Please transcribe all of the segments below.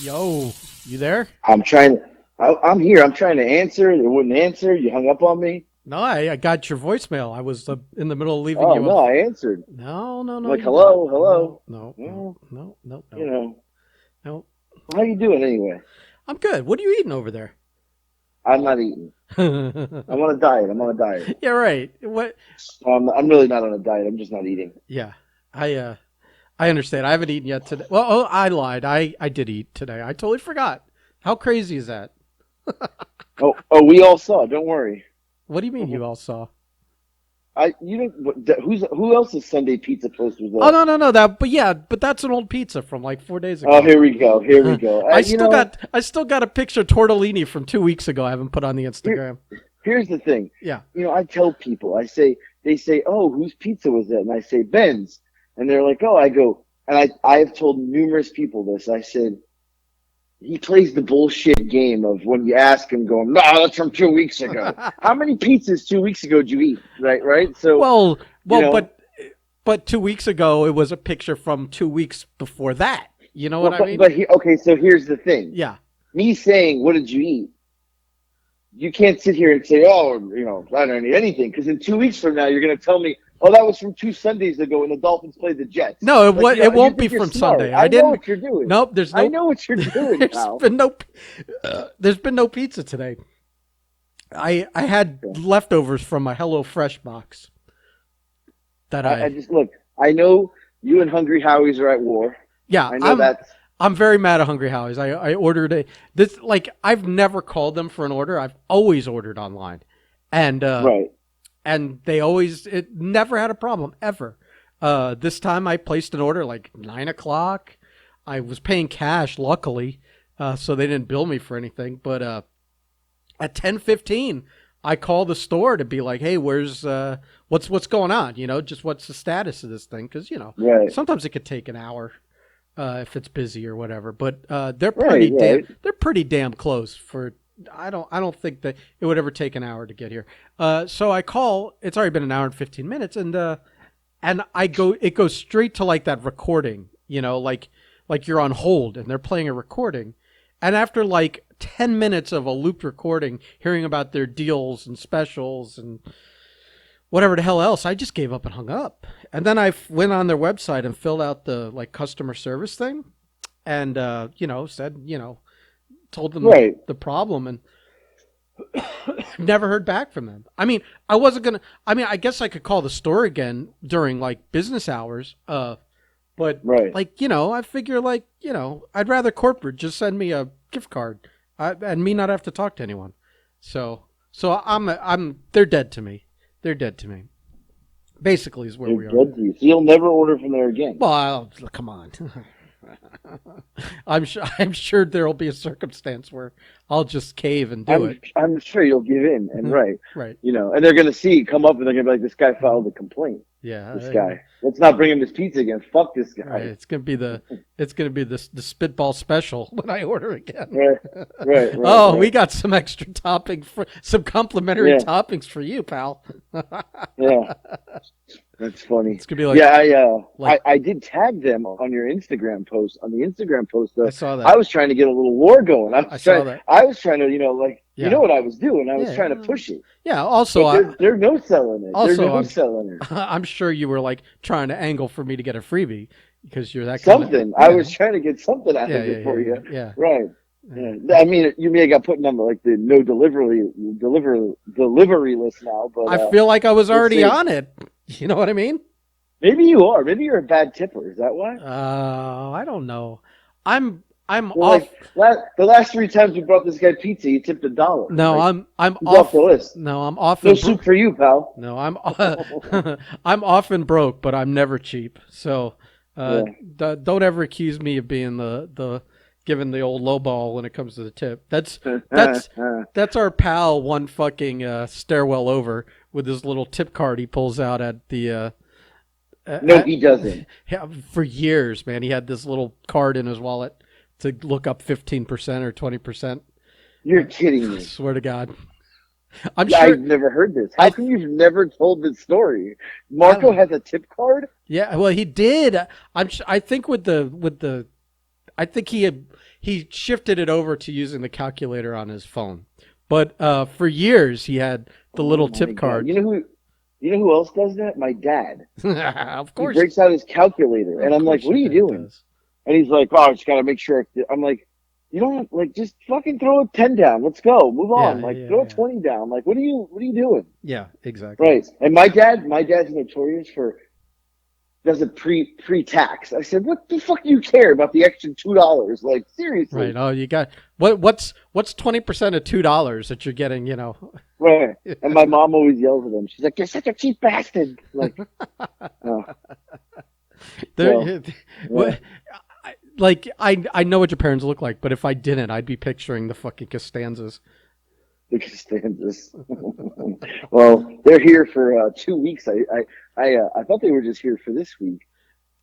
Yo, you there? I'm trying. I'm here. I'm trying to answer. It wouldn't answer. You hung up on me. No, I got your voicemail. I was in the middle of leaving Oh you a. no, I answered. No, no, I'm no, like, you didn't. hello, hello. No, no, no, Well, no, no, you no, know, no. how you doing anyway? I'm good. What are you eating over there? I'm not eating. I'm on a diet. I'm on a diet. Yeah, right. What? I'm really not on a diet. I'm just not eating. Yeah, I understand. I haven't eaten yet today. Well, oh, I lied. I did eat today. I totally forgot. How crazy is that? Oh, we all saw. Don't worry. What do you mean you all saw? You don't. Who else's Sunday pizza post was Oh that? no, no, no. But that's an old pizza from like 4 days Oh, ago. here we go. Here we go. I still got a picture of tortellini from 2 weeks ago. I haven't put on the Here, Instagram. here's the thing. Yeah. I tell people. They say, oh, whose pizza was that? And I say Ben's, and they're like, oh, I go, and I've told numerous people this. I said he plays the bullshit game of when you ask him, going, no, that's from 2 weeks ago. How many pizzas 2 weeks ago did you eat? Right. So well, you well, know, but 2 weeks ago it was a picture from 2 weeks before that. You know well, what I but mean? okay. So here's the thing. Yeah. Me saying, what did you eat? You can't sit here and say, oh, I don't eat anything, because in 2 weeks from now you're going to tell me, oh, that was from 2 Sundays ago when the Dolphins played the Jets. No, Like, it you won't be think you're from smart. Sunday. I I know didn't. what you're doing. Nope. I know what you're doing, There's pal. been no. There's been no pizza today. I had leftovers from my Hello Fresh box that I just look. I know you and Hungry Howie's are at war. yeah, I know I'm that's I'm very mad at Hungry Howie's. I ordered this, like, I've never called them for an order. I've always ordered online, and right. they always, it never had a problem ever. This time I placed an order like 9 o'clock. I was paying cash, luckily, so they didn't bill me for anything. But at 10:15, I called the store to be like, "Hey, where's what's going on? Just what's the status of this thing? Because Right. sometimes it could take an hour if it's busy or whatever. But they're Right. Right. pretty damn close for. I don't think that it would ever take an hour to get here. So I call. It's already been an hour and 15 minutes, and it goes straight to like that recording, like you're on hold and they're playing a recording. And after like 10 minutes of a looped recording, hearing about their deals and specials and whatever the hell else, I just gave up and hung up. And then I went on their website and filled out the like customer service thing and, said, told them Right. the problem, and never heard back from them. I mean, I wasn't going to, I guess I could call the store again during like business hours. But Right. like, I figure like, I'd rather corporate just send me a gift card, and me not have to talk to anyone. So they're dead to me. They're dead to me. Basically is where They're we are. dead to you. So you'll never order from there again. Well, come on. I'm sure there'll be a circumstance where I'll just cave and do it. I'm sure you'll give in, and right. Right. And they're gonna come up, and they're gonna be like, this guy filed a complaint. Yeah. This guy. Let's not bring him this pizza again. Fuck this guy. Right. It's gonna be the spitball special when I order again. Right. Right. Oh, Right. we got some extra some complimentary Yeah. toppings for you, pal. Yeah. That's funny. It's gonna be like, Yeah, like I did tag them on your Instagram post. On the Instagram post, though, I saw that. I was trying to get a little war going. I saw that. I was trying to, Yeah. what I was doing. I was Yeah. trying to push it. Yeah. Also, But there's no selling it. There's also, no selling it. I'm sure you were like trying to angle for me to get a freebie because you're that kind Something. of. I Yeah. was trying to get something out Yeah. of Yeah. it for Yeah. you. Yeah. Right. Yeah. Yeah. I mean, you may have got put on like the no delivery list now, but I feel like I was we'll already see. on it. You know what I mean? Maybe you are. Maybe you're a bad tipper. Is that why? I don't know. I'm Well, off. the last 3 times we brought this guy pizza, he tipped $1. No, Like, I'm he's off. off the list. No, I'm off. No soup for you, pal. No, I'm I'm often broke, but I'm never cheap. So Yeah. don't ever accuse me of being the giving the old low ball when it comes to the tip. That's that's our pal one fucking stairwell over with his little tip card he pulls out at the No, he doesn't. yeah, for years, man. He had this little card in his wallet to look up 15% or 20%. You're kidding I me. swear to God. I'm Yeah, sure. I've never heard this. How come you've never told this story? Marco has a tip card? Yeah, well, he did. I think with the I think he shifted it over to using the calculator on his phone. But for years he had the little my tip God. card. You know who else does that? My dad. Of He course, breaks out his calculator, of and I'm like, course "What are your you dad doing?" does. And he's like, "Oh, I just gotta make sure." I'm like, "You don't like just fucking throw a 10 down. Let's go, move on. Yeah, Like yeah, throw a yeah, 20 down. Like what are you doing?" yeah. Exactly. Right. And my dad's notorious for does it pre-tax. I said, "What the fuck do you care about the extra $2? Like Right. seriously." Oh, you got what's 20% of $2 that you're getting? Right. And my mom always yells at him. She's like, "You're such a cheap bastard." Like, oh, so There, yeah. I know what your parents look like, but if I didn't, I'd be picturing the fucking Costanzas. They can stand this. Well, they're here for 2 weeks. I thought they were just here for this week,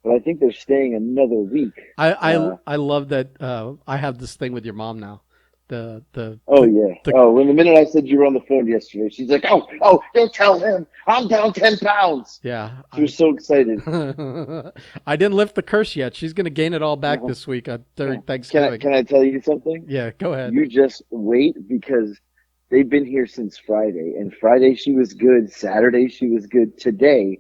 but I think they're staying another week. I love that I have this thing with your mom now. The the Oh the, yeah. the Oh, when the minute I said you were on the phone yesterday, she's like, "Oh, don't tell him. I'm down 10 pounds." yeah. She was so excited. I didn't lift the curse yet. She's gonna gain it all back Uh-huh. this week during Can I Thanksgiving. can I tell you something? Yeah, go ahead. You just wait because they've been here since Friday, and Friday she was good. Saturday she was good. Today,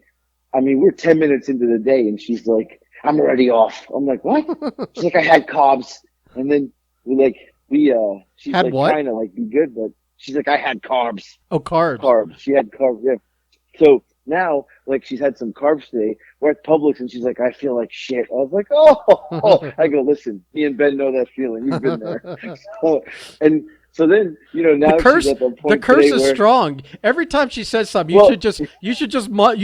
I mean, we're 10 minutes into the day, and she's like, "I'm already off." I'm like, "What?" She's like, "I had carbs," and then she's Had like what? trying to like be good, but she's like, "I had carbs." Oh, carbs. Carbs. She had carbs. Yeah. So now, like, she's had some carbs today. We're at Publix, and she's like, "I feel like shit." I was like, "Oh." I go, "Listen, me and Ben know that feeling. We've been there." So, and so then, The now she's curse, at the the point curse today is where, strong. Every time she says something, well, you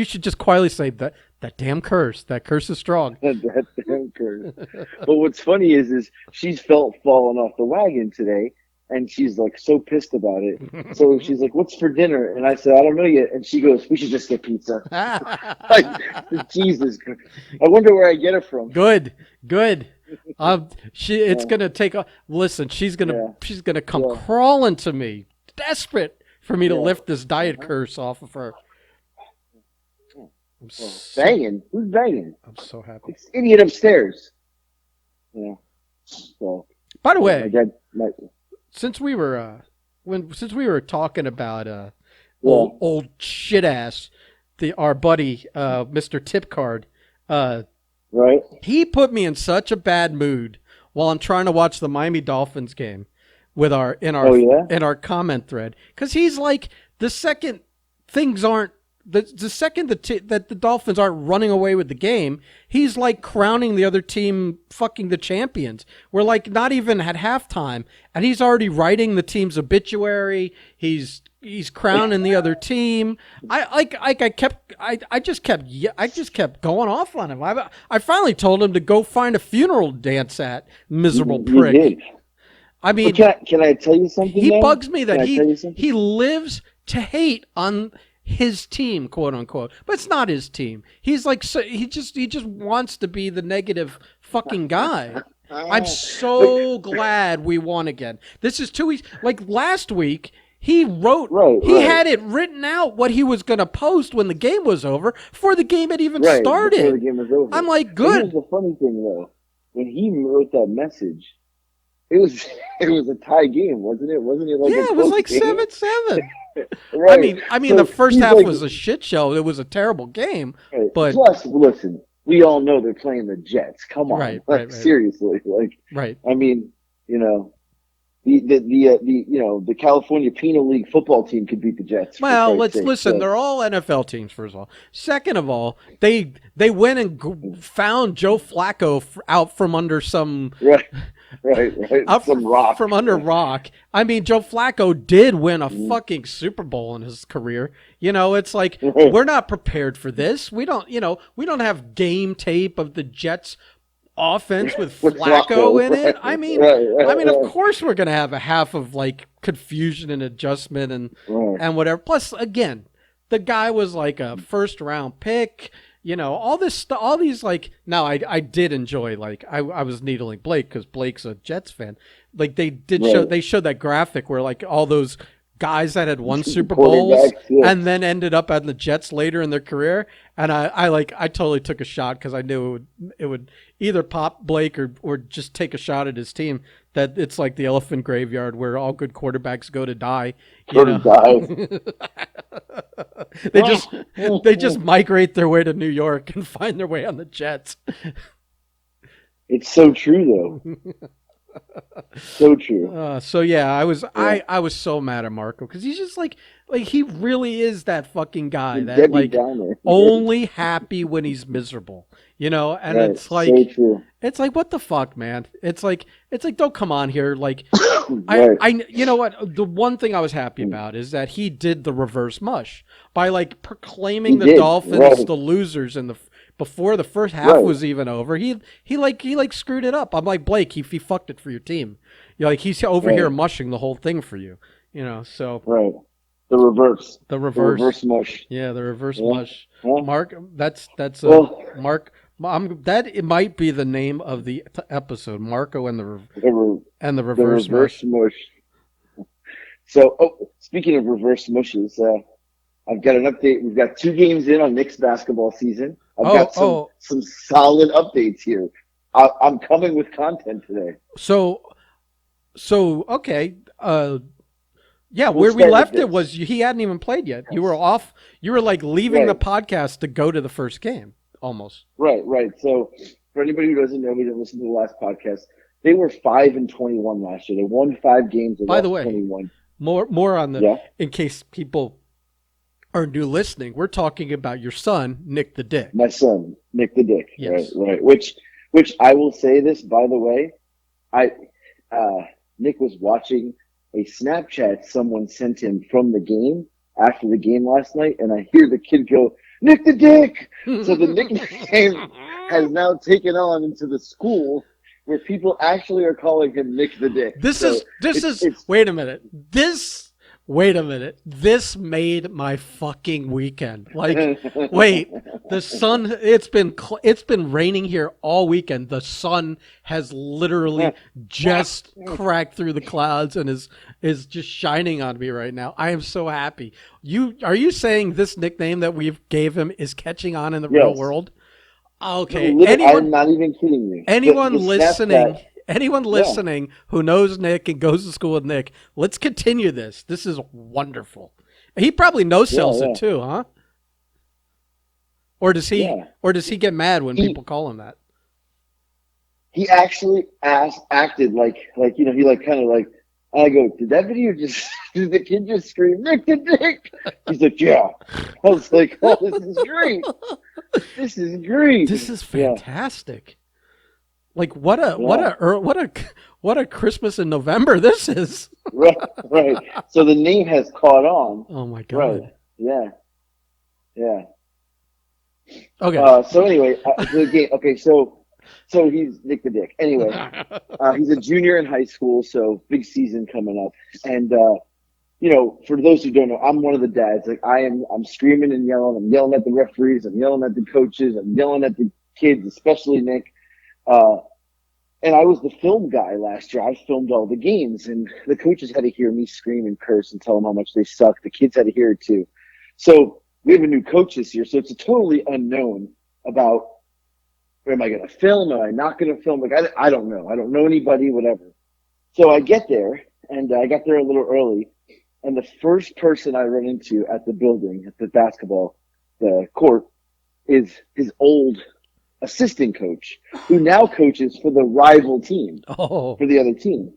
should just quietly say that damn curse. That curse is strong. that damn curse. But what's funny is she's felt falling off the wagon today, and she's like so pissed about it. So she's like, "What's for dinner?" And I said, "I don't know yet." And she goes, "We should just get pizza." Like, Jesus Christ. I wonder where I get it from. Good, good. It's Yeah, gonna take. Listen, yeah, she's gonna come yeah, crawling to me, desperate for me to yeah. lift this diet Uh-huh. curse off of her. I'm Well, so, banging? Who's banging? I'm so happy. It's the idiot upstairs. Yeah. So, By the my way, dad, since we were since we were talking about yeah, old shit ass our buddy Mr. Tip Card, uh, right? he put me in such a bad mood while I'm trying to watch the Miami Dolphins game with Oh, yeah? in our comment thread, because he's like, the second things aren't the second that the Dolphins aren't running away with the game, he's like crowning the other team fucking the champions. We're like not even at halftime, and he's already writing the team's obituary. He's crowning the other team. I just kept going off on him. I finally told him to go find a funeral to dance at. Miserable You prick. did. I But mean, can I tell you something, he though? bugs me Can that I tell you something? he lives to hate on his team, quote unquote. But it's not his team. He's like, so he just wants to be the negative fucking guy. I'm But, so glad we won again. This is 2 weeks. Like last week, he right. had it written out what he was going to post when the game was over, before the game had even Right, before the started. game was over. I'm like, But here's good. the funny thing, though. When he wrote that message, it was it was a tie game, wasn't it? Wasn't it like a Yeah, it was close like game? 7-7. Right. I mean, So the first he's half like, was a shit show. It was a terrible game, right. but Plus, listen, we all know they're playing the Jets. Come on, like right. seriously, like Right. I mean, you know, the California Penal League football team could beat the Jets for Well, Christ's let's sake. listen. So, They're all NFL teams. First of all, second of all, they went and found Joe Flacco out from under some right, some rock from under rock. I mean, Joe Flacco did win a fucking Super Bowl in his career. It's like we're not prepared for this. We don't have game tape of the Jets offense with Flacco in it. I mean, of course we're gonna have a half of like confusion and adjustment and whatever. Plus, again, the guy was like a first round pick. All this stuff, all these like. Now, I did enjoy, like, I was needling Blake because Blake's a Jets fan. Like they showed that graphic where like all those guys that had won Super Bowls Quarterbacks, yeah. and then ended up on the Jets later in their career. And I totally took a shot because I knew it would either pop Blake or just take a shot at his team. That it's like the elephant graveyard where all good quarterbacks go to die. You Go to know, die. they just they just migrate their way to New York and find their way on the Jets. It's so true, though. So true. So yeah, Yeah. I was so mad at Marco because he's just like he really is that fucking guy The that Debbie like Downer. only happy when he's miserable, you know. And Right. So true. it's like what the fuck, man. It's like don't come on here. Like Right. you know what? The one thing I was happy about is that he did the reverse mush by like He proclaiming the did. Dolphins Right. the losers in the before the first half Right. was even over. He screwed it up. I'm like Blake. He fucked it for your team. You're like he's over here Right. mushing the whole thing for you. You know. So Right. The reverse. the The reverse. reverse mush. Yeah, the reverse Yeah. mush. Yeah. Mark, that's Well, Mark. That it might be the name of the episode. Marco and the the reverse reverse mush. mush. So, speaking of reverse mushes, I've got an update. We've got 2 games in on Knicks basketball season. I've Oh, got oh. some solid updates here. I'm coming with content today. So okay. Yeah, We'll where we start with left it this. was he hadn't even played yet. You were off. You were like leaving the Right. podcast to go to the first game, almost. Right, right. So, for anybody who doesn't know, who didn't listen to the last podcast, they were 5-21 last year. They won 5 games. They By the lost way, 21. more on the Yeah. in case people are new listening. We're talking about your son, Nick the Dick. My son, Nick the Dick. Yes. Right, right. Which I will say this, by the way, I Nick was watching a Snapchat someone sent him from the game after the game last night, and I hear the kid go, Nick the Dick! So the nickname has now taken on into the school where people actually are calling him Nick the Dick. This So is it's wait a minute. Wait a minute. This made my fucking weekend. Like wait, the sun it's been raining here all weekend. The sun has literally just cracked through the clouds and is just shining on me right now. I am so happy. Are you saying this nickname that we've gave him is catching on in the real Yes. world? Okay. I'm not even kidding you. Anyone The listening, Snapchat, anyone listening who knows Nick and goes to school with Nick, let's continue this. This is wonderful. He probably no sells yeah. it too, huh? Or does he? Yeah. Or does he get mad when He- people call him that? he actually acted like he like kind of like, I go, did that video just did the kid just scream Nick the Dick? He's like, yeah. I was like, oh, this is great. This is great. This is Yeah. fantastic. Like what a Christmas in November this is. Right, right. So the name has caught on. Oh my god. Right. Yeah. Yeah. Okay. So anyway, the game. Okay, so he's Nick the Dick. Anyway, he's a junior in high school, so big season coming up. And for those who don't know, I'm one of the dads. Like I'm screaming and yelling. I'm yelling at the referees. I'm yelling at the coaches. I'm yelling at the kids, especially Nick. And I was the film guy last year. I filmed all the games, and the coaches had to hear me scream and curse and tell them how much they suck. The kids had to hear it too. So we have a new coach this year, so it's a totally unknown about, am I going to film? Am I not going to film? Like I don't know. I don't know anybody, whatever. So I get there, and I got there a little early, and the first person I run into at the building, at the court, is his old assistant coach, who now coaches for the rival team, Oh. for the other team.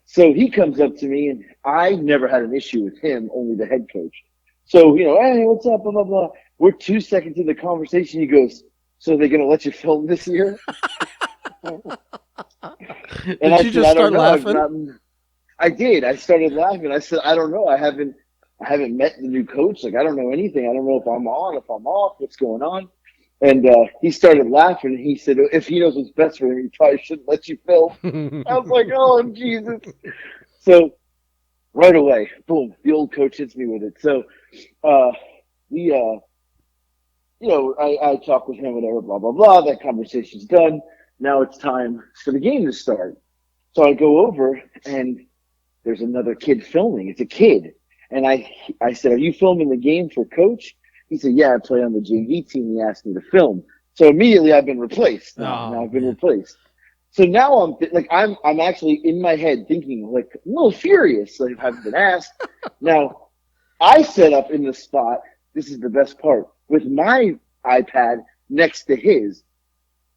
So he comes up to me, and I never had an issue with him, only the head coach. So, hey, what's up, blah, blah, blah. We're 2 seconds in the conversation. He goes, so they're going to let you film this year? Did you just start laughing? I did. I started laughing. I said, I don't know. I haven't met the new coach. Like, I don't know anything. I don't know if I'm on, if I'm off, what's going on. And he started laughing. He said, if he knows what's best for him, he probably shouldn't let you film. I was like, oh, Jesus. So right away, boom, the old coach hits me with it. So I talk with him, whatever, blah, blah, blah. That conversation's done. Now it's time for the game to start. So I go over, and there's another kid filming. It's a kid. And I said, "Are you filming the game for coach?" He said, "Yeah, I play on the JV team." He asked me to film. So immediately I've been replaced now. Now Oh I've been man. replaced. So now I'm actually in my head thinking like a little furious. Like I haven't been asked. Now I set up in the spot. This is the best part with my iPad next to his.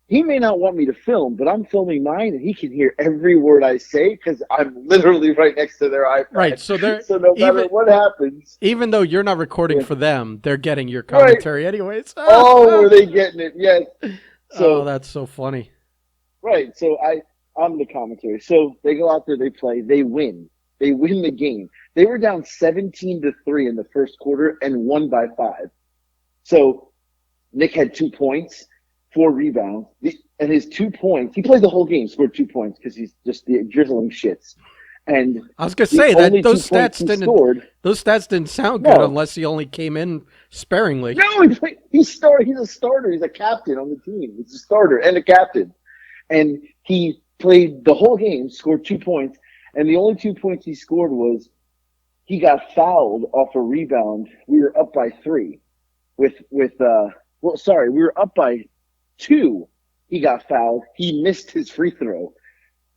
He may not want me to film, but I'm filming mine and he can hear every word I say because I'm literally right next to their Right. iPad. So they're So no matter even what happens, even though you're not recording yeah, for them, they're getting your right. commentary anyways. Oh, were they getting it? Yes. Oh, So, that's so funny. right. So I'm the commentary. So they go out there, they play, they win. They win the game. They were down 17-3 in the first quarter and won by 5. So Nick had 2 points, 4 rebounds, and his 2 points. He played the whole game, scored 2 points because he's just the drizzling shits. And I was gonna the say that only 2 points he scored. those stats didn't sound good No, unless he only came in sparingly. no, he's started. He's a starter. He's a captain on the team. He's a starter and a captain. And he played the whole game, scored 2 points, and the only 2 points he scored was he got fouled off a rebound. We were up by 3 we were up by 2. He got fouled. He missed his free throw.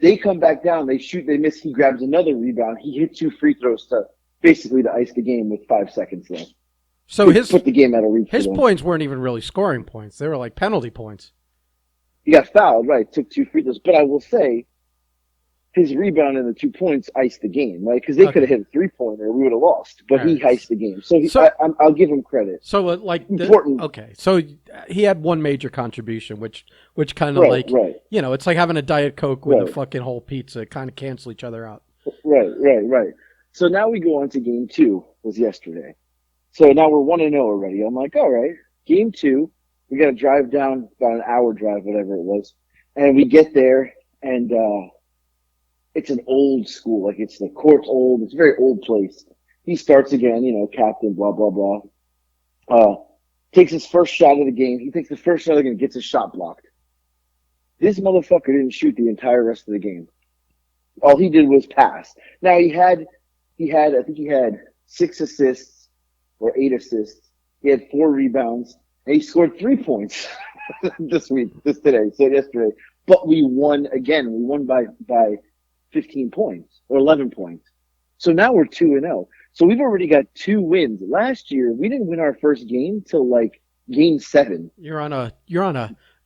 They come back down. They shoot. They miss. He grabs another rebound. He hit 2 free throws to basically to ice the game with 5 seconds left. So Put the game out of reach for his them. points weren't even really scoring points; they were like penalty points. He got fouled, right? Took 2 free throws. But I will say, his rebound and the 2 points iced the game, right? Because they could have Okay, hit a 3-pointer, we would have lost. But all he right. iced the game, so So I'll give him credit. Important, okay, so he had one major contribution, which kind of right, like right, it's like having a diet coke with a right, fucking whole pizza. It kind of cancel each other out. right. So now we go on to game 2. Was yesterday. So now we're 1-0 already. I'm like, all right, game 2. We got to drive down about an hour drive, whatever it was, and we get there, and it's an old school. Like it's the court's old. It's a very old place. He starts again, captain, blah, blah, blah. Uh, takes his first shot of the game. He takes the first shot of the game, gets his shot blocked. This motherfucker didn't shoot the entire rest of the game. All he did was pass. Now I think he had 6 assists or 8 assists. He had 4 rebounds and he scored 3 points today, so yesterday. But we won again. We won by 15 points or 11 points. So now we're 2-0. So we've already got 2 wins. Last year, we didn't win our first game till like game 7.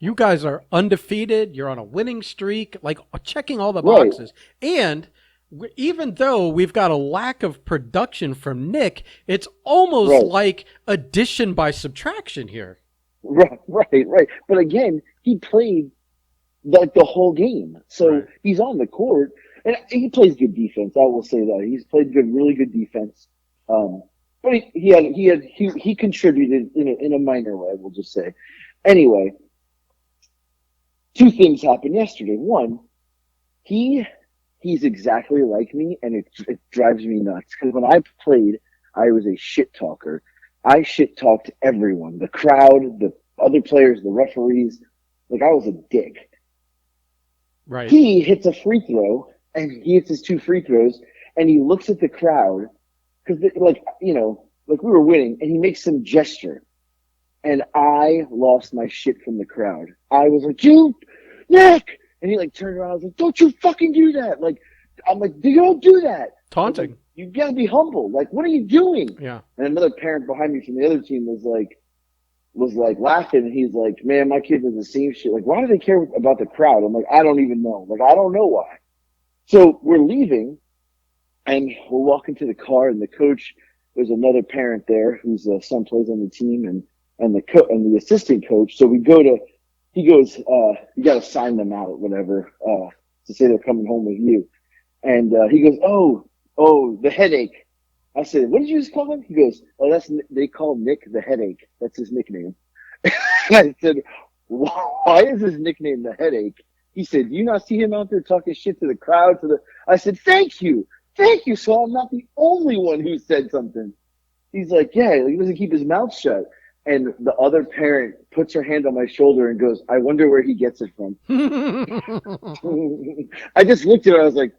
You guys are undefeated. You're on a winning streak, like checking all the Right, boxes. And even though we've got a lack of production from Nick, it's almost right, like addition by subtraction here. right. But again, he played like the whole game. So Right. he's on the court and he plays good defense. I will say that. He's played really good defense. But he contributed in a minor way, we'll just say. Anyway, 2 things happened yesterday. One, he's exactly like me, and it drives me nuts. Because when I played, I was a shit talker. I shit talked everyone, the crowd, the other players, the referees. Like I was a dick. Right. He hits a free throw, and he hits his 2 free throws, and he looks at the crowd because, like we were winning, and he makes some gesture, and I lost my shit from the crowd. I was like, "You, Nick," and he like turned around. I was like, "Don't you fucking do that!" Like, I'm like, "You don't do that." I was like, Taunting. "You gotta be humble. Like, what are you doing?" Yeah. And another parent behind me from the other team was like laughing, and he's like, "Man, my kid does the same shit. Like, why do they care about the crowd?" I'm like, "I don't even know. Like, I don't know why." So we're leaving, and we're walking to the car, and the coach. There's another parent there whose son plays on the team, and the assistant coach. So we go to. He goes, "You got to sign them out, whatever, to say they're coming home with you." And he goes, "Oh, the headache." I said, "What did you just call him?" He goes, "Oh, they call Nick the headache. That's his nickname." I said, "Why is his nickname the headache?" He said, "Do you not see him out there talking shit to the crowd?" I said, "Thank you. So I'm not the only one who said something." He's like, "Yeah, he doesn't keep his mouth shut." And the other parent puts her hand on my shoulder and goes, "I wonder where he gets it from." I just looked at her. I was like,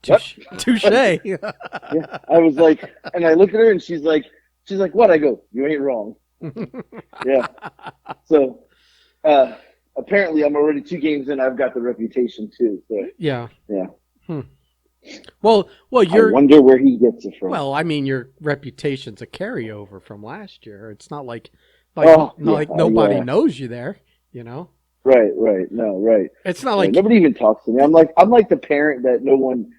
Yep. Touche. Yeah. I was like, and I look at her and she's like, what? I go, you ain't wrong. Yeah. So apparently I'm already 2 games in. I've got the reputation too. So Yeah. yeah. Hmm. Well, I wonder where he gets it from. I mean, your reputation's a carryover from last year. It's not like, Oh not yeah, like nobody yeah. knows you there. You know, Right, right. No, right. it's not Yeah, like nobody even talks to me. I'm like the parent that no one.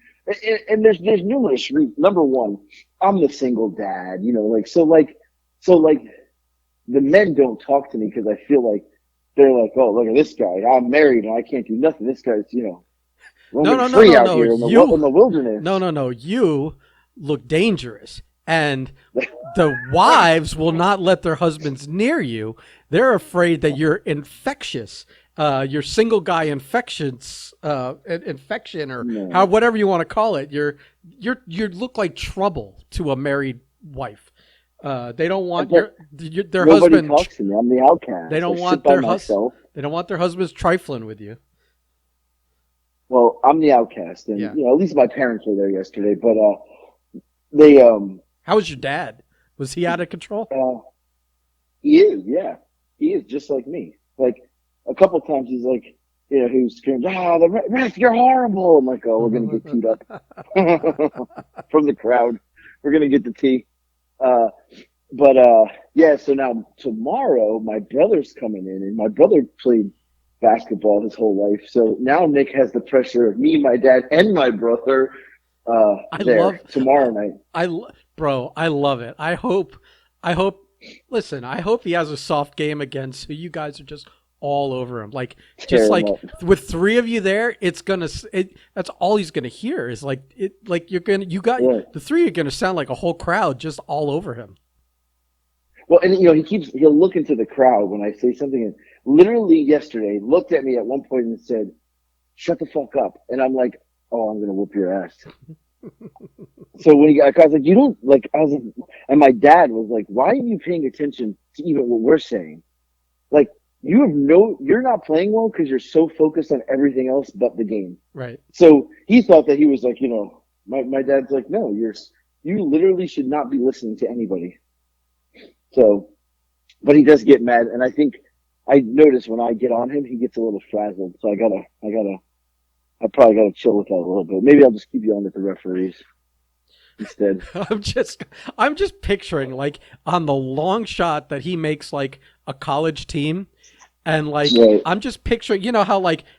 And there's numerous reasons. Number one, I'm the single dad. Like the men don't talk to me because I feel like they're like, oh, look at this guy. I'm married and I can't do nothing. This guy's no, roaming no, no, free no, out no. here in the No, wilderness. no, no. You look dangerous, and the wives will not let their husbands near you. They're afraid that you're infectious. You're single guy infection, or No, whatever you want to call it. You look like trouble to a married wife. They don't want but their nobody husband. talks to me. I'm the They outcast. I don't sit want by their myself. They don't want their husbands trifling with you. Well, I'm the outcast, and Yeah. at least my parents were there yesterday. But they How was your dad? Was he out of control? uh, he is, yeah, he is just like me. Like a couple times, he's like, he screams, "Ah, the ref, you're horrible!" I'm like, "Oh, we're gonna get teed up from the crowd. We're gonna get the tea." Uh, but yeah. So now tomorrow, my brother's coming in, and my brother played basketball his whole life. So now Nick has the pressure of me, my dad, and my brother I love, there tomorrow night. bro, I love it. I hope. Listen, I hope he has a soft game again, so you guys are just all over him. Like, Tear just him like up. with three of you there, that's all he's gonna hear is like Yeah. the three are gonna sound like a whole crowd just all over him. Well, and he'll look into the crowd when I say something. And literally yesterday, looked at me at one point and said, "Shut the fuck up." And I'm like, "Oh, I'm gonna whoop your ass." So when I was like, "You don't like," I was like, and my dad was like, "Why are you paying attention to even what we're saying? Like, you're not playing well because you're so focused on everything else but the game." Right. So he thought that he was like, my dad's like, "No, you literally should not be listening to anybody." So, but he does get mad, and I think I notice when I get on him, he gets a little frazzled. So I probably gotta chill with that a little bit. Maybe I'll just keep yelling at the referees instead. I'm just picturing like on the long shot that he makes like a college team, and like Right? I'm just picturing,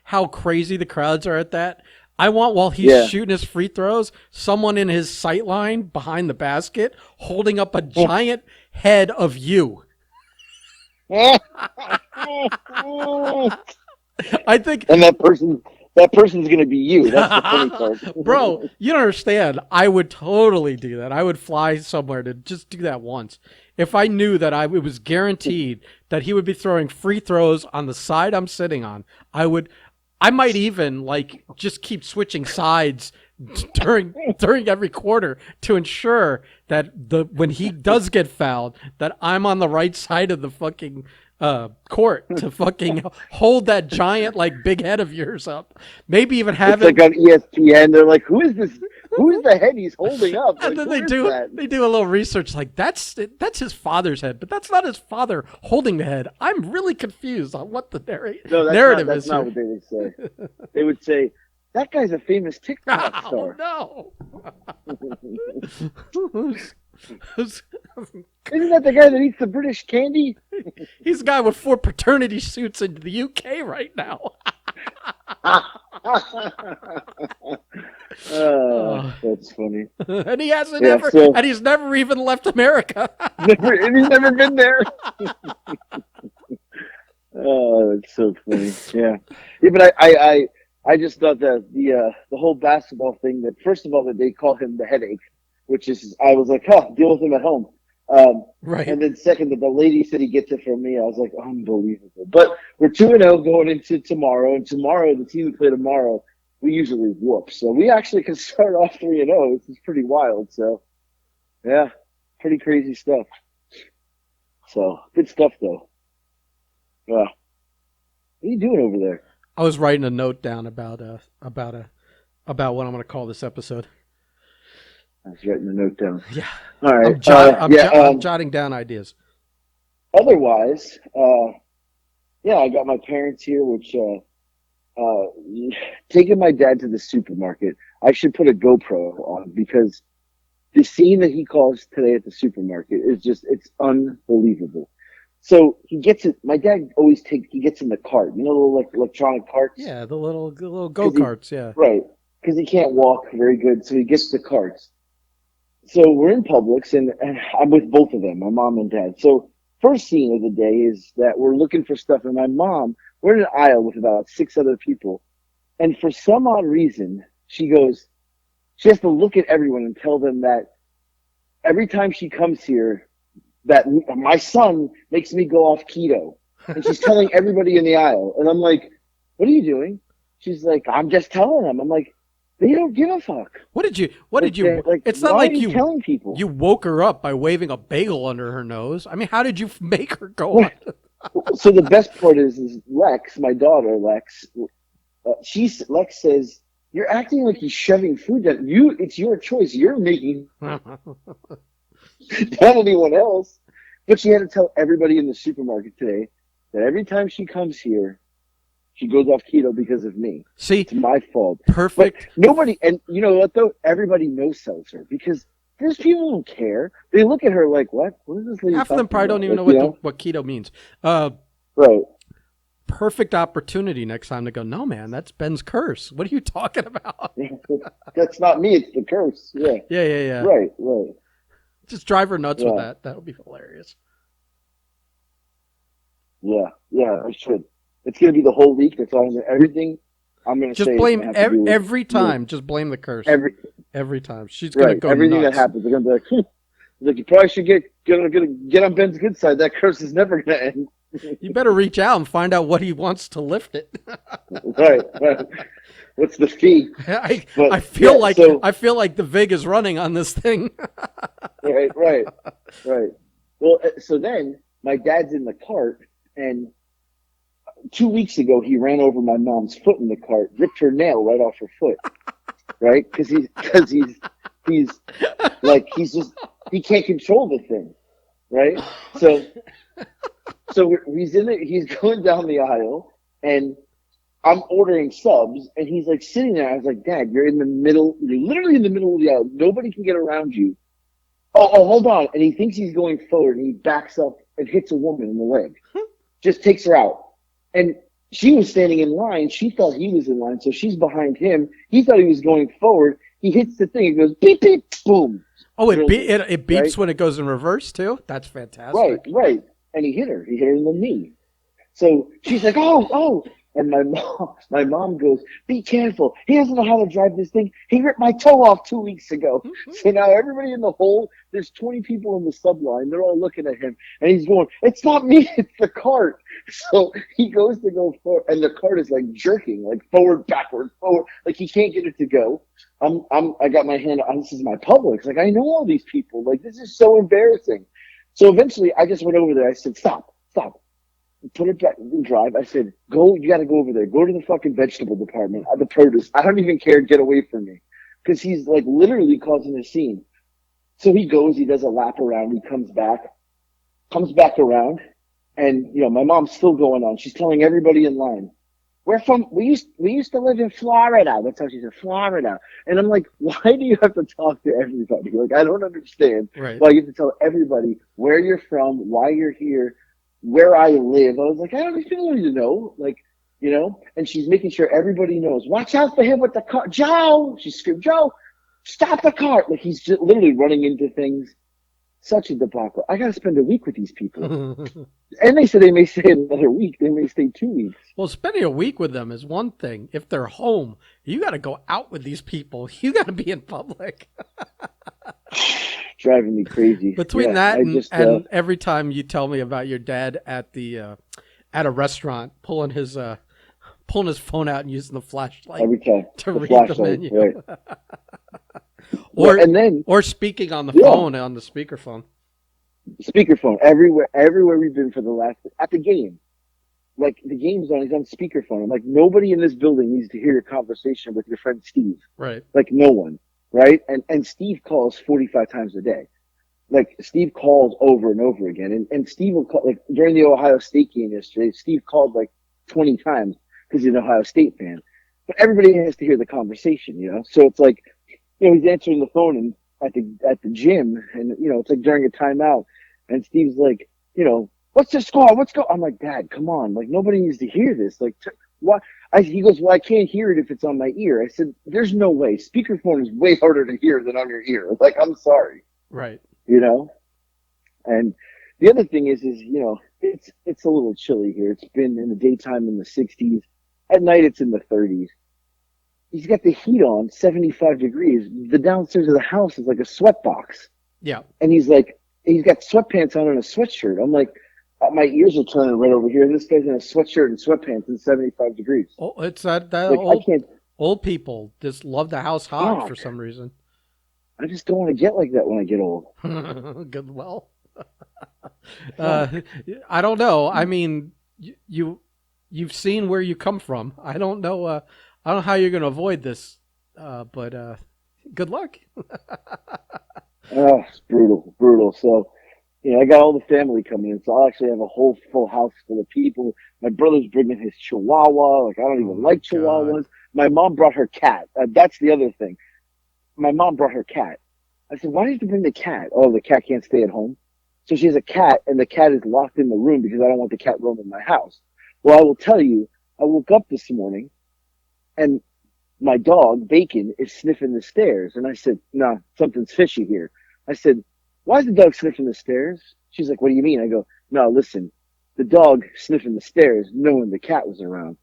how crazy the crowds are at that. I want, while he's Yeah. shooting his free throws, someone in his sight line behind the basket holding up a giant head of you. And I think, that person's gonna be you. That's the funny part. bro, you don't understand. I would totally do that. I would fly somewhere to just do that once. If I knew that it was guaranteed that he would be throwing free throws on the side I'm sitting on, I might even like just keep switching sides during every quarter to ensure that when he does get fouled, that I'm on the right side of the fucking court to fucking hold that giant like big head of yours up. Maybe even have It's him. like on ESPN. They're like, "Who is this? Who's the head he's holding up? And Like, then who is that?" they do a little research like that's his father's head, but that's not his father holding the head. I'm really confused on what the No, narrative that's is not here. what they would say. They would say, "That guy's a famous TikTok Oh star." no! Who's- Isn't that the guy that eats the British candy? he's a guy with 4 paternity suits in the UK right now. Oh. That's funny. And he hasn't Yeah, ever, so and he's never even left America. and he's never been there. Oh, that's so funny. Yeah, yeah. But I just thought that the whole basketball thing. That first of all, that they call him the headache, which is I was like, huh, deal with him at home. Right. And then second, that the lady said he gets it from me. I was like, unbelievable. But we're 2-0 going into tomorrow, and tomorrow the team we play tomorrow, we usually whoop. So we actually can start off 3-0. This is pretty wild. So yeah, pretty crazy stuff. So good stuff though. What are you doing over there? I was writing a note down about a about what I'm going to call this episode. I was writing the note down. Yeah, All right. I'm jotting down ideas. Otherwise, yeah, I got my parents here, which uh, taking my dad to the supermarket. I should put a GoPro on because the scene that he calls today at the supermarket is it's unbelievable. So he gets it. My dad always he gets in the cart, the little like electronic carts. Yeah, the little go karts. Yeah, Right. Because he can't walk very good. So he gets the carts. So we're in Publix and I'm with both of them, my mom and dad. So first scene of the day is that we're looking for stuff and my mom, we're in an aisle with about 6 other people. And for some odd reason, she has to look at everyone and tell them that every time she comes here, that my son makes me go off keto. And she's telling everybody in the aisle. And I'm like, what are you doing? She's like, I'm just telling them. I'm like, they don't give a fuck. What did you? Like, It's not why like are you telling people. You woke her up by waving a bagel under her nose. I mean, how did you make her go on? So the best part is Lex, my daughter, Lex. Lex says, "You're acting like you're shoving food down. It's your choice. You're making not anyone else." But she had to tell everybody in the supermarket today that every time she comes here, she goes off keto because of me. See, it's my fault. Perfect. But nobody, and you know what though? Everybody no-sells her because there's people who don't care. They look at her like, "What? What is this lady?" Half of them probably don't even know what keto means. Right. Perfect opportunity next time to go, no, man, that's Ben's curse. What are you talking about? That's not me. It's the curse. Yeah. Yeah. Right. Just drive her nuts with that. That would be hilarious. Yeah, I should. It's going to be the whole week. That's all. Everything I'm going to say. Just blame every time. Just blame the curse. Every time. She's going to go everything nuts. that happens. They're going to be like, you probably should get on Ben's good side. That curse is never going to end. You better reach out and find out what he wants to lift it. Right. What's the fee? I feel like the VIG is running on this thing. Right. Well, so then my dad's in the cart, and 2 weeks ago he ran over my mom's foot in the cart, ripped her nail right off her foot. Right? Because he can't control the thing. Right? So he's going down the aisle, and I'm ordering subs, and he's like sitting there. I was like, Dad, you're literally in the middle of the aisle. Nobody can get around you. Oh, hold on. And he thinks he's going forward, and he backs up and hits a woman in the leg. Just takes her out. And she was standing in line. She thought he was in line, so she's behind him. He thought he was going forward. He hits the thing. It goes beep, beep, boom. Oh, it beeps right? When it goes in reverse, too? That's fantastic. Right. And he hit her. He hit her in the knee. So she's like, oh. And my mom goes, be careful. He doesn't know how to drive this thing. He ripped my toe off 2 weeks ago. So now everybody in the hole, there's 20 people in the sub line. They're all looking at him. And he's going, it's not me, it's the cart. So he goes to go forward, and the cart is like jerking, like forward, backward, forward. Like he can't get it to go. I got my hand on, this is my Publix. Like I know all these people. Like this is so embarrassing. So eventually I just went over there. I said, stop. Put it back and drive. I said, you got to go over there. Go to the fucking vegetable department, the produce. I don't even care. Get away from me. Because he's like literally causing a scene. So he goes, he does a lap around. He comes back around. And, my mom's still going on. She's telling everybody in line, we used to live in Florida. That's how she said, Florida. And I'm like, why do you have to talk to everybody? Like, I don't understand why you have to tell everybody where you're from, why you're here, where I live. I was like, I don't need to know. Like, and she's making sure everybody knows. Watch out for him with the car. Joe! She screamed, Joe, stop the car. Like, he's just literally running into things. Such a debacle. I got to spend a week with these people. And they said they may stay another week. They may stay 2 weeks. Well, spending a week with them is one thing. If they're home, you got to go out with these people. You got to be in public. Driving me crazy. Between that and every time you tell me about your dad at a restaurant pulling his phone out and using the flashlight every time to read the menu, right. or speaking on the phone on the speakerphone. Everywhere we've been for the last at the game. like the game's on. He's on speakerphone. I'm like, nobody in this building needs to hear your conversation with your friend Steve. Right. Like no one, right? And Steve calls 45 times a day. Like Steve calls over and over again, and Steve will call like during the Ohio State game yesterday. Steve called like 20 times because he's an Ohio State fan. But everybody has to hear the conversation, you know. So it's like, you know, he's answering the phone and at the gym, and you know, it's like during a timeout, and Steve's like, you know, what's the score? What's go? I'm like, Dad, come on, like nobody needs to hear this. Like, why? He goes, well, I can't hear it if it's on my ear. I said, there's no way. Speakerphone is way harder to hear than on your ear. Like, I'm sorry, Right. you know. And the other thing is you know, it's a little chilly here. It's been in the daytime in the 60s. At night, it's in the 30s. He's got the heat on, 75 degrees. The downstairs of the house is like a sweat box. Yeah. And he's like, he's got sweatpants on and a sweatshirt. I'm like, my ears are turning right over here. This guy's in a sweatshirt and sweatpants in 75 degrees. Oh, it's that Like, I can't. old people just love the house hot Fuck. for some reason. I just don't want to get like that when I get old. Good. Well, I don't know. I mean, you've seen where you come from. I don't know. I don't know how you're going to avoid this. But good luck. Oh, it's brutal, brutal. So, you know, I got all the family coming in, so I'll actually have a whole full house full of people. My brother's bringing his Chihuahua. Like, I don't even like Chihuahuas. God. My mom brought her cat. That's the other thing. My mom brought her cat. I said, why did you bring the cat? Oh, the cat can't stay at home. So she has a cat, and the cat is locked in the room because I don't want the cat roaming my house. Well, I will tell you, I woke up this morning, and my dog, Bacon, is sniffing the stairs. And I said, nah, something's fishy here. I said, why is the dog sniffing the stairs? She's like, what do you mean? I go, no, listen, the dog sniffing the stairs knowing the cat was around.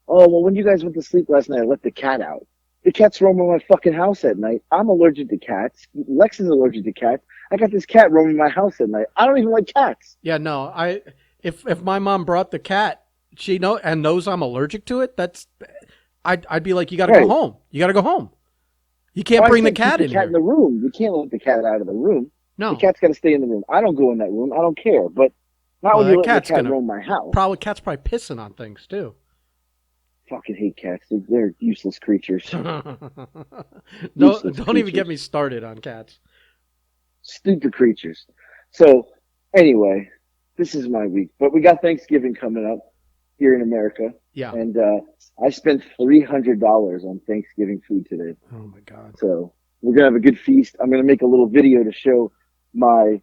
Oh, well, when you guys went to sleep last night, I let the cat out. The cat's roaming my fucking house at night. I'm allergic to cats. Lex is allergic to cats. I got this cat roaming my house at night. I don't even like cats. Yeah, no. If my mom brought the cat, she knows I'm allergic to it. I'd be like, you got to go home. You got to go home. You can't bring the cat in here. In the room. You can't let the cat out of the room. No, the cat's got to stay in the room. I don't go in that room. I don't care. But not when you let the cat roam my house. Cat's probably pissing on things too. Fucking hate cats. They're useless creatures. No, don't even get me started on cats. Stupid creatures. So, anyway, this is my week. But we got Thanksgiving coming up here in America. Yeah. And I spent $300 on Thanksgiving food today. Oh, my God. So, we're going to have a good feast. I'm going to make a little video to show my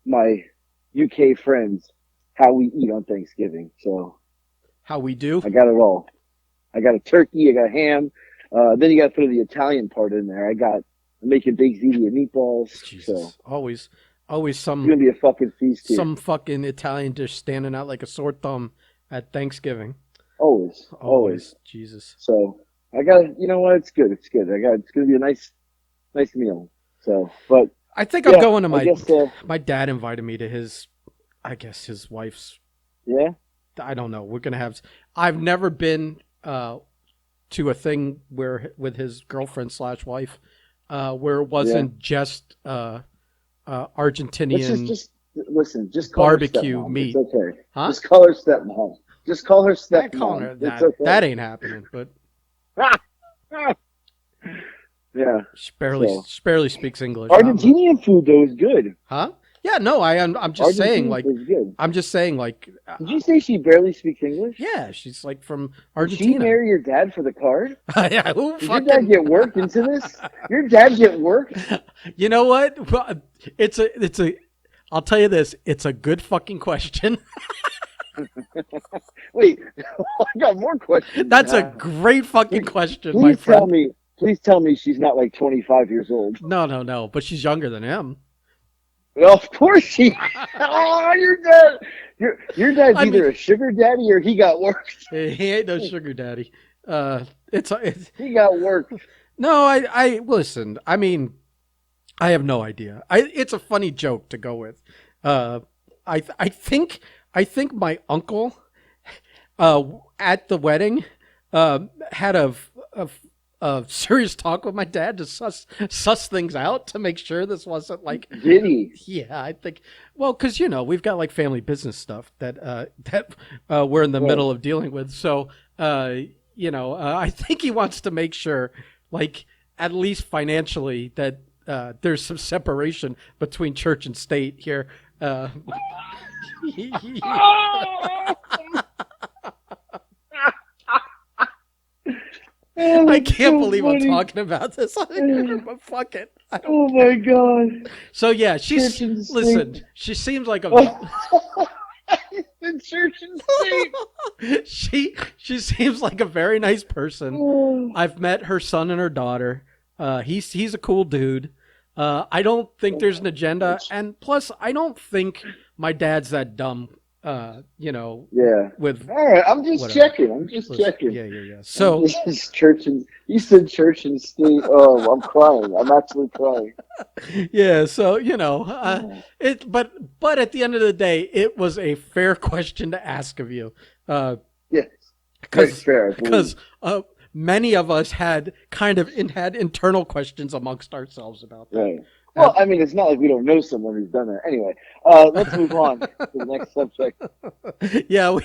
UK friends how we eat on Thanksgiving. So, how we do? I got it all. I got a turkey, I got a ham. Then you got to throw the Italian part in there. I'm making baked ziti and meatballs. Jesus. So always some. It's gonna be a fucking feast here. Some fucking Italian dish standing out like a sore thumb at Thanksgiving. Always. Jesus. So I got. You know what? It's good. It's good. It's gonna be a nice meal. So, but I think I'm going to my dad invited me to his wife's. Yeah. I don't know. We're gonna have. I've never been to a thing where with his girlfriend / wife, where it wasn't just Argentinian. Just call barbecue her meat. It's okay. Huh? Just call her stepmom. Just call her stepmom. Her that. Okay. That ain't happening. But yeah, she barely speaks English. Argentinian food though is good. Huh? Yeah, no, I'm just saying, like, I'm just saying, like. Did you say she barely speaks English? Yeah, she's like from Argentina. Did she marry your dad for the card? Yeah, Did your dad get worked into this? Your dad get worked? You know what? It's a. I'll tell you this. It's a good fucking question. Wait, I got more questions. That's a great fucking question, my friend. Please tell me she's not like 25 years old. No, but she's younger than him. Well, of course she. Oh, your dad. Your dad's either a sugar daddy or he got worked. He ain't no sugar daddy. He got worked. No, I listen. I mean, I have no idea. It's a funny joke to go with. I think my uncle, at the wedding, had a serious talk with my dad to suss things out to make sure this wasn't like. Did he? Yeah, I think. Well, because we've got like family business stuff that we're in the Right. middle of dealing with. So I think he wants to make sure, like at least financially, that there's some separation between church and state here. Oh, I that's can't so believe I'm funny. talking about this on here, but fuck it. I don't. Oh my god. So yeah, Church and state. listen. She seems like a The church and state. she seems like a very nice person. Oh. I've met her son and her daughter. He's a cool dude. I don't think there's an agenda, and plus, I don't think my dad's that dumb. Yeah. With All right. I'm just whatever. checking. I'm just Listen, checking. yeah. So This is church and you said church and state. Oh, I'm crying. I'm actually crying. yeah, so but at the end of the day, it was a fair question to ask of you, Yes. Very fair. I believe. because many of us had had internal questions amongst ourselves about that. Right. Well, I mean, it's not like we don't know someone who's done that. Anyway, let's move on to the next subject. Yeah,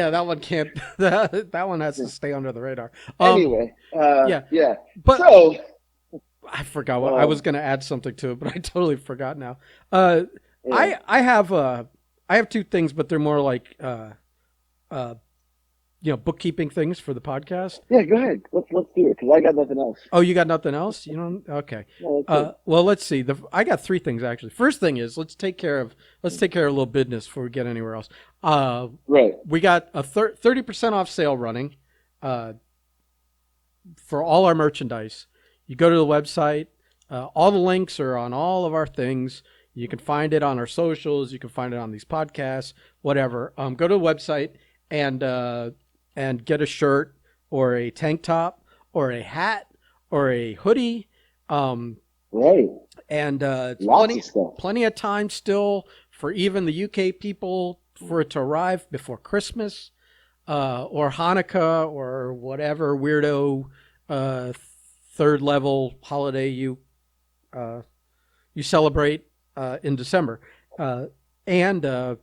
that one can't. That one has to stay under the radar. Anyway, yeah. But So, I forgot what I was going to add something to it, but I totally forgot now. I have two things, but they're more like bookkeeping things for the podcast. yeah, go ahead. Let's do it because I got nothing else. Oh, you got nothing else? You don't? Okay. No, that's it. Well, let's see. I got three things actually. First thing is let's take care of a little business before we get anywhere else. Right. We got a 30% off sale running for all our merchandise. You go to the website. All the links are on all of our things. You can find it on our socials. You can find it on these podcasts, whatever. Go to the website and get a shirt or a tank top or a hat or a hoodie. Right. And it's Lots of stuff. plenty of time still for even the UK people for it to arrive before Christmas or Hanukkah or whatever weirdo third level holiday you celebrate in December. And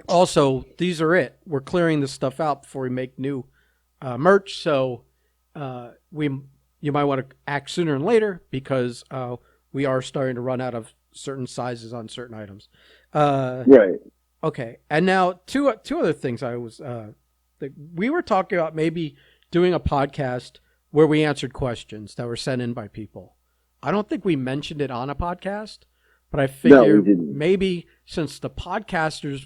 also, these are it. We're clearing this stuff out before we make new merch. So you might want to act sooner than later because we are starting to run out of certain sizes on certain items. Right. Okay, and now two other things we were talking about maybe doing a podcast where we answered questions that were sent in by people. I don't think we mentioned it on a podcast, but I figure maybe since the podcasters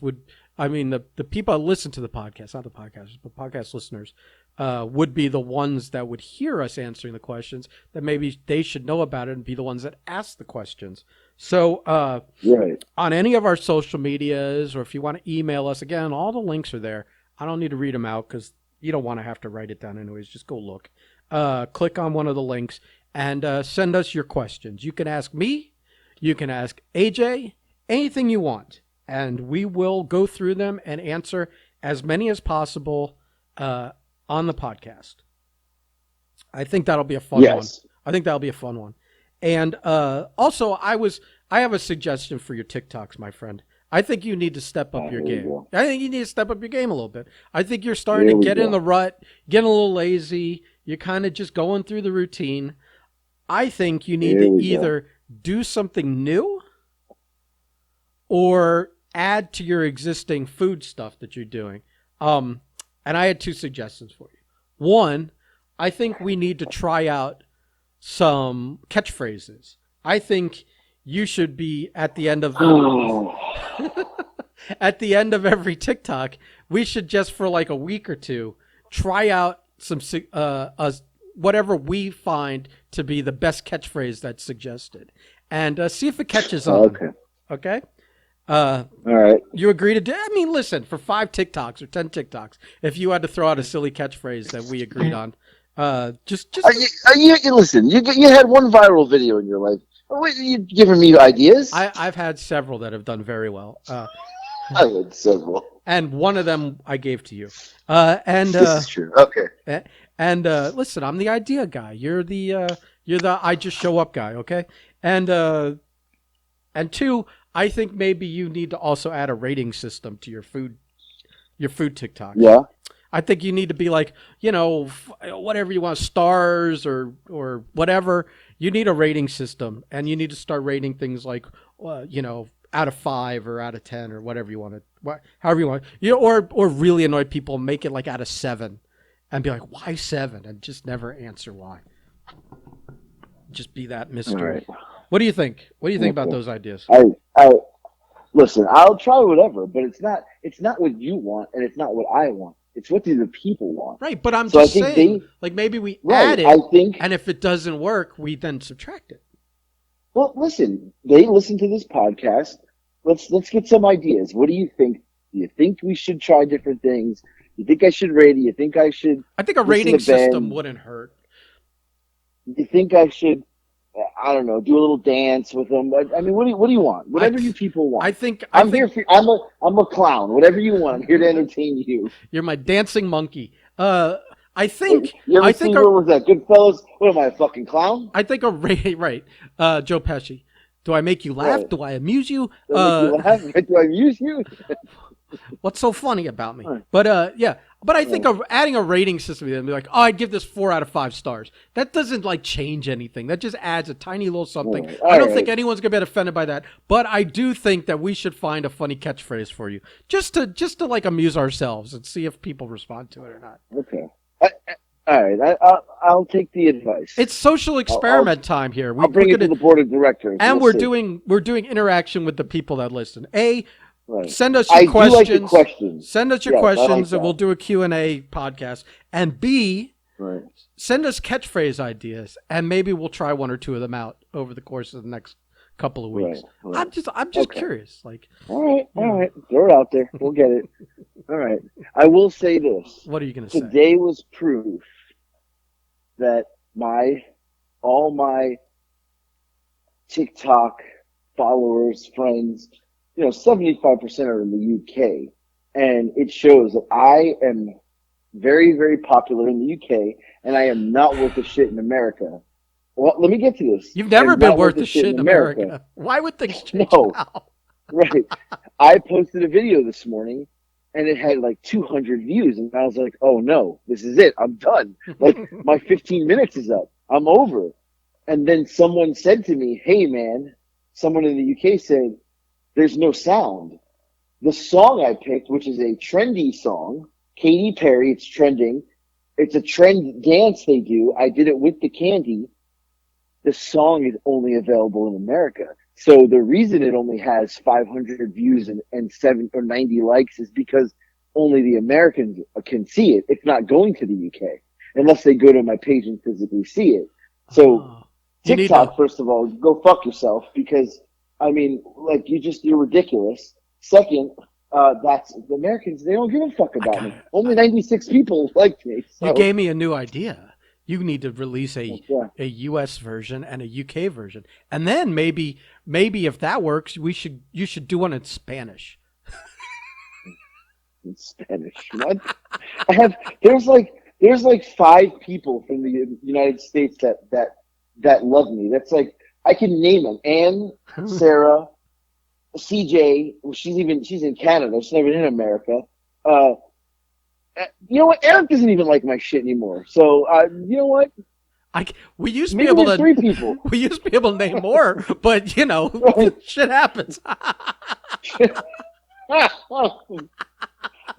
the people that listen to the podcast, not the podcasters, but podcast listeners, would be the ones that would hear us answering the questions, that maybe they should know about it and be the ones that ask the questions. So right. On any of our social medias, or if you want to email us, again, all the links are there. I don't need to read them out because you don't want to have to write it down anyways. Just go look. Click on one of the links and send us your questions. You can ask me. You can ask AJ. Anything you want. And we will go through them and answer as many as possible on the podcast. I think that'll be a fun one. I think that'll be a fun one. And also, I have a suggestion for your TikToks, my friend. I think you need to step up your game. I think you need to step up your game a little bit. I think you're starting to get in the rut, getting a little lazy. You're kind of just going through the routine. I think you need to either do something new or add to your existing food stuff that you're doing. And I had two suggestions for you. One, I think we need to try out some catchphrases. I think you should be at the end of at the end of every TikTok, we should just for like a week or two try out some whatever we find to be the best catchphrase that's suggested, and see if it catches on. Okay. All right. You agree to do? I mean, listen, for 5 TikToks or 10 TikToks, if you had to throw out a silly catchphrase that we agreed on, just. Listen, you had one viral video in your life. What, are you giving me ideas? I've had several that have done very well. I had several. And one of them I gave to you. This is true. Okay. And listen, I'm the idea guy. You're the I just show up guy. Okay. And two, I think maybe you need to also add a rating system to your food TikToks. Yeah. I think you need to be like, whatever you want, stars or whatever. You need a rating system, and you need to start rating things like, out of 5 or out of 10 or whatever you want to, however you want. Or really annoy people, make it like out of 7, and be like, why 7, and just never answer why. Just be that All mystery. right. What do you think? What do you think about Okay. those ideas? I listen. I'll try whatever, but it's not. It's not what you want, and it's not what I want. It's what do the people want. Right, but I'm So I just think saying, like maybe we right. add I it, think. and if it doesn't work, we then subtract it. Well, listen. They listen to this podcast. Let's get some ideas. What do you think? Do you think we should try different things? You think I should rate it? You think I should I think a listen rating to Ben? system wouldn't hurt. You think I should? I don't know. Do a little dance with them. I mean, what do you want? I Whatever you people I want. think I I'm here think for. I'm a clown. Whatever you want. I'm here to entertain you. you're my dancing monkey. I Hey, think you ever I see think what was that? Goodfellas? What am I, a fucking clown? a rating right. Joe Pesci. Do I make you laugh? Right. Do I amuse you? Do I make you laugh? Do I amuse you? What's so funny about me? Right. But yeah. But I think Right. adding a rating system and be like, oh, I'd give this 4 out of 5 stars. That doesn't like change anything. That just adds a tiny little something. Right. I All don't right. think anyone's gonna get offended by that. But I do think that we should find a funny catchphrase for you, just to like amuse ourselves and see if people respond to it or not. Okay. All right. I'll take the advice. It's social experiment time here. I'll bring it to the board of directors. and We'll we're doing interaction with the people that listen. Right. Send us I your do like questions. the questions. Send us your Yes, I like questions, and that. we'll do a Q&A podcast. And B, Right. send us catchphrase ideas, and maybe we'll try 1 or 2 of them out over the course of the next couple of weeks. Right. I'm just Okay. curious. Like, All right. Throw it out there. We'll get it. All right. I will say this. what are you gonna say? Today was proof that all my TikTok followers, friends, 75% are in the UK. And it shows that I am very, very popular in the UK, and I am not worth a shit in America. Well, let me get to this. You've never I'm been not worth a shit in America. Why would things change No. now? Right. I posted a video this morning, and it had like 200 views, and I was like, oh no, this is it. I'm done. Like, my 15 minutes is up. I'm over. And then someone said to me, hey man, someone in the UK said, there's no sound. The song I picked, which is a trendy song, Katy Perry, it's trending. It's a trend dance they do. I did it with the candy. The song is only available in America. So the reason it only has 500 views and 7 or 90 likes is because only the Americans can see it. It's not going to the UK unless they go to my page and physically see it. So Oh. TikTok, first of all, go fuck yourself because, I mean, like, you're ridiculous. Second, that's the Americans, they don't give a fuck about me. Only 96 people liked me. So. You gave me a new idea. You need to release a Yeah. US version and a UK version. And then maybe if that works, you should do one in Spanish. In Spanish. What? There's like 5 people from the United States that love me. That's like, I can name them. Anne, Sarah, CJ. Well, she's in Canada. She's never in America. You know what? Eric doesn't even like my shit anymore. So you know what? We used to Maybe be able there's to 3 people. We used to be able to name more, but Right. shit happens.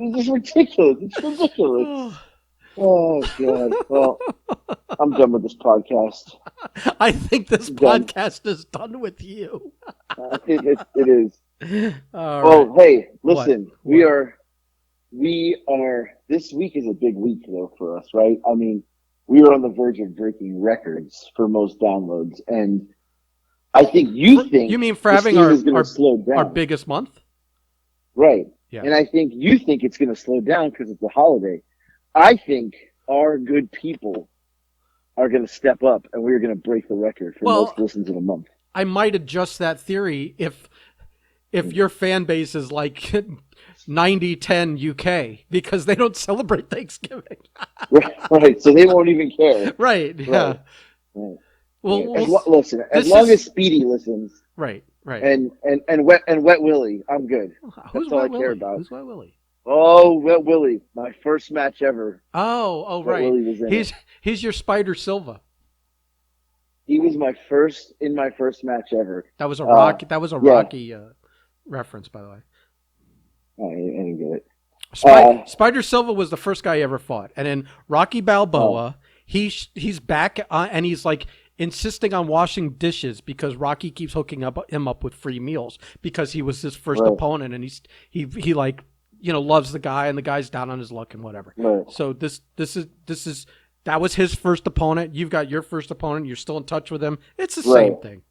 It's just ridiculous. It's ridiculous. Oh God. Well, I'm done with this podcast. I think this Done. podcast is done with you. It is. All Well, right. hey, listen. What? We are. This week is a big week though for us, right? I mean, we are on the verge of breaking records for most downloads, and I think you think You mean for this having thing our is going to slow down, our biggest month? right? Yeah. And I think you think it's going to slow down because it's a holiday. I think our good people are going to step up, and we're going to break the record for most listens in a month. I might adjust that theory if your fan base is like 90-10 UK because they don't celebrate Thanksgiving. Right. So they won't even care. Right. Yeah. Right. Right. Well, Yeah. Listen, as this long is as Speedy listens right. Right. and Wet Willie, I'm good. Who's That's all I Wet care Willie? about. Who's Wet Willie? Oh, Wet Willie, my first match ever. Oh, Wet right. Willie was in it. He's your Spider Silva. He was my first match ever. That was a Rocky. That was a yeah. Rocky reference, by the way. I didn't get it. Spider Silva was the first guy he ever fought, and in Rocky Balboa, he's back and he's like insisting on washing dishes because Rocky keeps hooking him up with free meals because he was his first opponent, and he like loves the guy, and the guy's down on his luck and whatever. Right. So this is that was his first opponent. You've got your first opponent. You're still in touch with him. It's the same thing.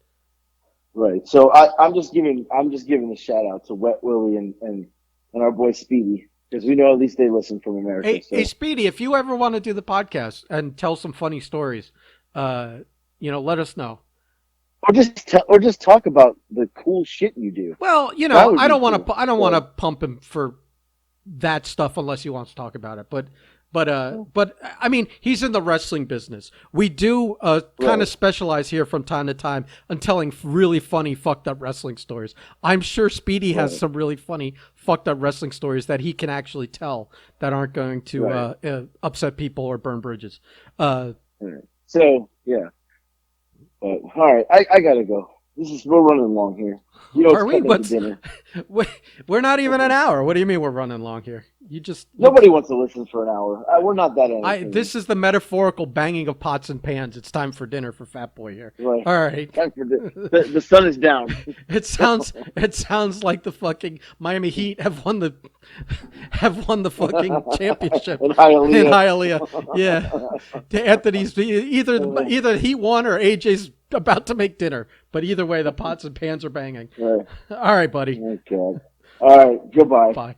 Right. So I'm just giving a shout out to Wet Willie and our boy Speedy, because we know at least they listen from America. Hey, Speedy, if you ever want to do the podcast and tell some funny stories, let us know. Or just talk about the cool shit you do. Well, I don't want to pump him for that stuff unless he wants to talk about it. But I mean, he's in the wrestling business. We do kind of specialize here from time to time on telling really funny, fucked up wrestling stories. I'm sure Speedy has some really funny, fucked up wrestling stories that he can actually tell that aren't going to upset people or burn bridges. So, yeah. All right, I gotta go. We're running long here. Are we? Dinner. We're not even an hour. What do you mean we're running long here? Nobody wants to listen for an hour. We're not that entertaining. This is the metaphorical banging of pots and pans. It's time for dinner for Fat Boy here. Right. All right. Time for the sun is down. It sounds like the fucking Miami Heat have won the fucking championship in Hialeah. Yeah. Anthony's either he won or AJ's about to make dinner, but either way, the pots and pans are banging. Right. All right, buddy. Oh, God. All right. Goodbye. Bye.